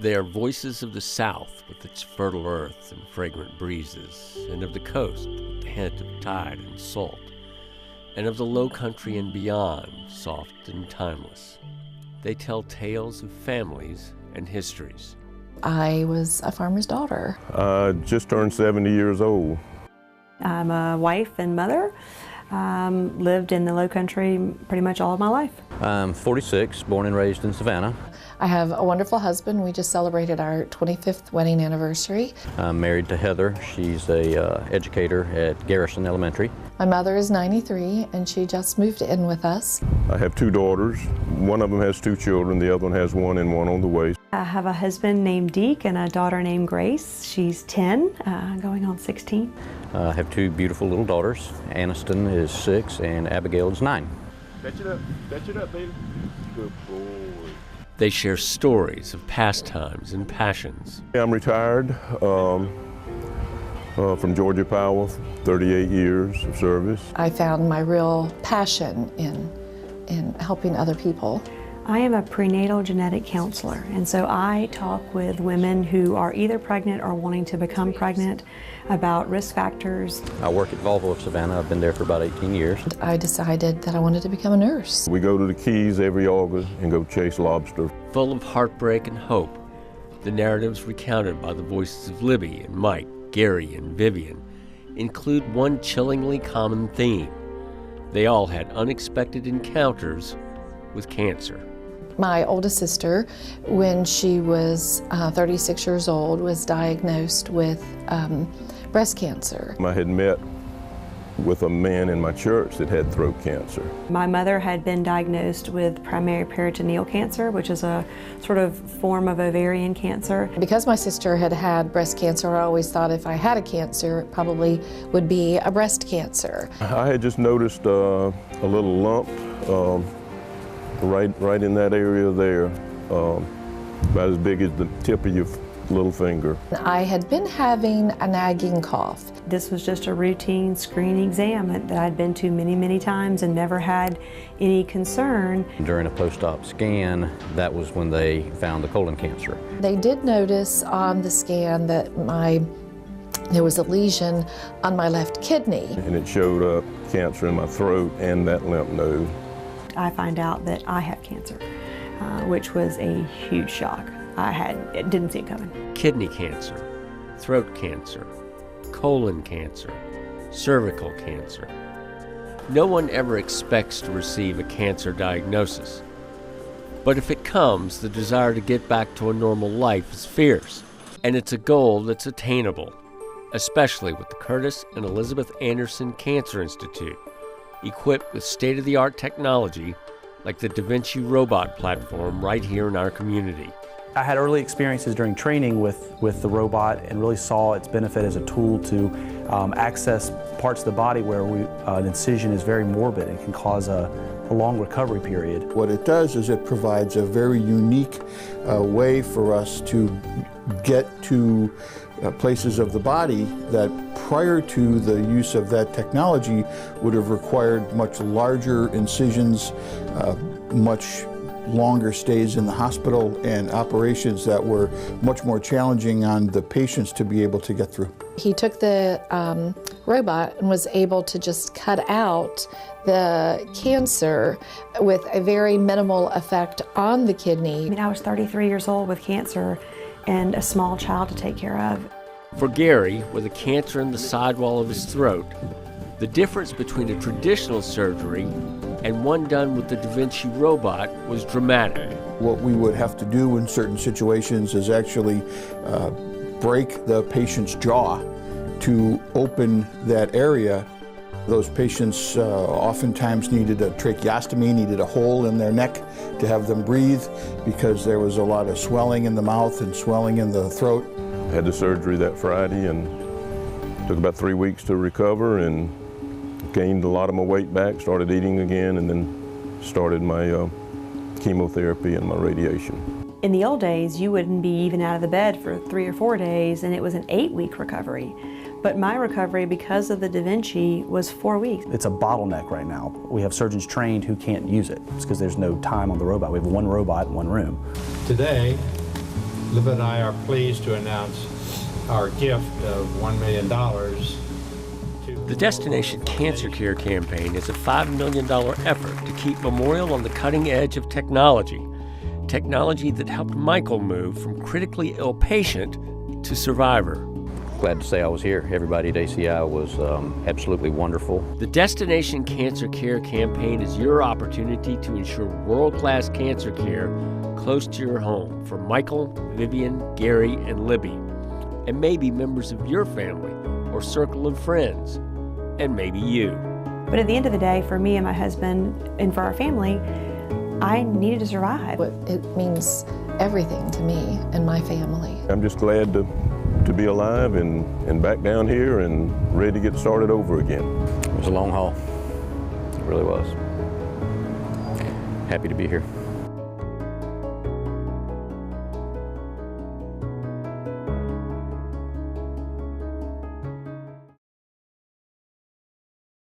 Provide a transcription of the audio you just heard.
They are voices of the South with its fertile earth and fragrant breezes, and of the coast with the hint of tide and salt, and of the low country and beyond, soft and timeless. They tell tales of families and histories. I was a farmer's daughter. I just turned 70 years old. I'm a wife and mother. Lived in the low country pretty much all of my life. I'm 46, born and raised in Savannah. I have a wonderful husband. We just celebrated our 25th wedding anniversary. I'm married to Heather. She's a educator at Garrison Elementary. My mother is 93 and she just moved in with us. I have two daughters. One of them has two children, the other one has one and one on the way. I have a husband named Deke and a daughter named Grace. She's 10, going on 16. I have two beautiful little daughters. Aniston is 6 and Abigail is 9. Fetch it up, baby. Good boy. They share stories of pastimes and passions. I'm retired from Georgia Power, 38 years of service. I found my real passion in helping other people. I am a prenatal genetic counselor, and so I talk with women who are either pregnant or wanting to become pregnant about risk factors. I work at Volvo of Savannah. I've been there for about 18 years. I decided that I wanted to become a nurse. We go to the Keys every August and go chase lobster. Full of heartbreak and hope, the narratives recounted by the voices of Libby and Mike, Gary and Vivian include one chillingly common theme. They all had unexpected encounters with cancer. My oldest sister, when she was 36 years old, was diagnosed with breast cancer. I had met with a man in my church that had throat cancer. My mother had been diagnosed with primary peritoneal cancer, which is a sort of form of ovarian cancer. Because my sister had had breast cancer, I always thought if I had a cancer, it probably would be a breast cancer. I had just noticed a little lump right in that area there, about as big as the tip of your little finger. I had been having a nagging cough. This was just a routine screening exam that I'd been to many, many times and never had any concern. During a post-op scan, that was when they found the colon cancer. They did notice on the scan that there was a lesion on my left kidney. And it showed up cancer in my throat and that lymph node. I find out that I have cancer, which was a huge shock. Didn't see it coming. Kidney cancer, throat cancer, colon cancer, cervical cancer. No one ever expects to receive a cancer diagnosis. But if it comes, the desire to get back to a normal life is fierce, and it's a goal that's attainable, especially with the Curtis and Elizabeth Anderson Cancer Institute, equipped with state-of-the-art technology like the Da Vinci robot platform right here in our community. I had early experiences during training with the robot and really saw its benefit as a tool to access parts of the body where an incision is very morbid and can cause a long recovery period. What it does is it provides a very unique way for us to get to places of the body that prior to the use of that technology would have required much larger incisions, much longer stays in the hospital, and operations that were much more challenging on the patients to be able to get through. He took the robot and was able to just cut out the cancer with a very minimal effect on the kidney. I was 33 years old with cancer and a small child to take care of. For Gary, with a cancer in the sidewall of his throat, the difference between a traditional surgery and one done with the Da Vinci robot was dramatic. What we would have to do in certain situations is actually break the patient's jaw to open that area. Those patients oftentimes needed a tracheostomy, needed a hole in their neck to have them breathe because there was a lot of swelling in the mouth and swelling in the throat. I had the surgery that Friday and took about 3 weeks to recover and gained a lot of my weight back, started eating again, and then started my chemotherapy and my radiation. In the old days, you wouldn't be even out of the bed for 3 or 4 days, and it was an 8-week recovery. But my recovery, because of the Da Vinci, was 4 weeks. It's a bottleneck right now. We have surgeons trained who can't use it. It's because there's no time on the robot. We have one robot in one room. Today, Libba and I are pleased to announce our gift of $1 million. The Destination Cancer Care campaign is a $5 million effort to keep Memorial on the cutting edge of technology that helped Michael move from critically ill patient to survivor. Glad to say I was here. Everybody at ACI was absolutely wonderful. The Destination Cancer Care campaign is your opportunity to ensure world-class cancer care close to your home for Michael, Vivian, Gary, and Libby, and maybe members of your family or circle of friends, and maybe you. But at the end of the day, for me and my husband and for our family, I needed to survive. It means everything to me and my family. I'm just glad to be alive and back down here and ready to get started over again. It was a long haul. It really was. Happy to be here.